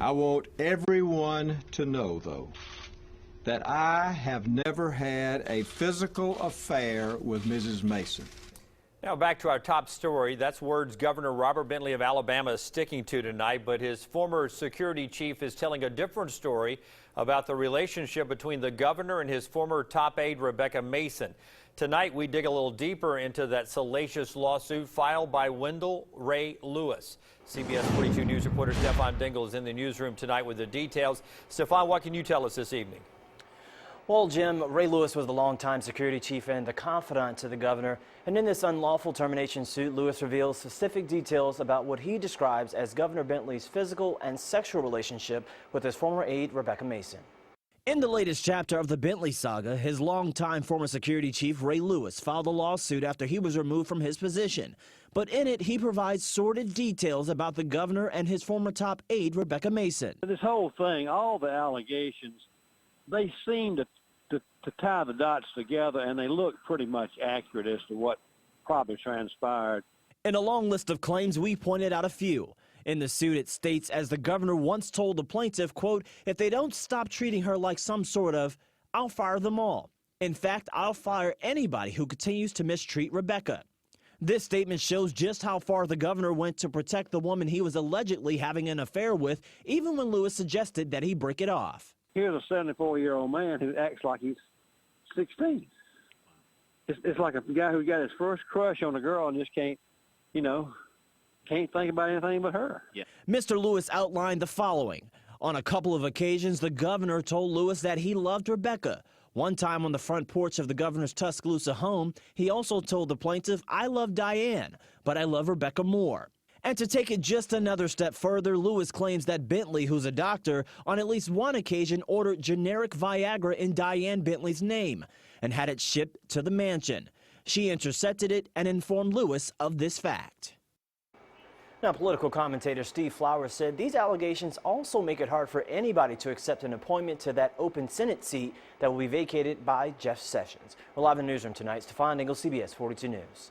I want everyone to know, though, that I have never had a physical affair with Mrs. Mason. Now back to our top story. That's words Governor Robert Bentley of Alabama is sticking to tonight, but his former security chief is telling a different story about the relationship between the governor and his former top aide, Rebecca Mason. Tonight, we dig a little deeper into that salacious lawsuit filed by Wendell Ray Lewis. CBS 42 News reporter Stefan Dingle is in the newsroom tonight with the details. Stefan, what can you tell us this evening? Well, Jim, Ray Lewis was the longtime security chief and the confidant to the governor. And in this unlawful termination suit, Lewis reveals specific details about what he describes as Governor Bentley's physical and sexual relationship with his former aide, Rebecca Mason. In the latest chapter of the Bentley saga, his longtime former security chief, Ray Lewis, filed a lawsuit after he was removed from his position. But in it, he provides sordid details about the governor and his former top aide, Rebecca Mason. This whole thing, all the allegations, they seem to tie the dots together, and they look pretty much accurate as to what probably transpired. In a long list of claims, we pointed out a few. In the suit, it states, as the governor once told the plaintiff, quote, if they don't stop treating her like some sort of, I'll fire them all. In fact, I'll fire anybody who continues to mistreat Rebecca. This statement shows just how far the governor went to protect the woman he was allegedly having an affair with, even when Lewis suggested that he break it off. Here's a 74-year-old man who acts like he's 16. It's like a guy who got his first crush on a girl and just can't think about anything but her. Yeah. Mr. Lewis outlined the following. On a couple of occasions, the governor told Lewis that he loved Rebecca. One time on the front porch of the governor's Tuscaloosa home, he also told the plaintiff, I love Diane, but I love Rebecca more. And to take it just another step further, Lewis claims that Bentley, who's a doctor, on at least one occasion ordered generic Viagra in Diane Bentley's name and had it shipped to the mansion. She intercepted it and informed Lewis of this fact. Now, political commentator Steve Flowers said these allegations also make it hard for anybody to accept an appointment to that open Senate seat that will be vacated by Jeff Sessions. We're live in the newsroom tonight. Stefan Dingle, CBS 42 News.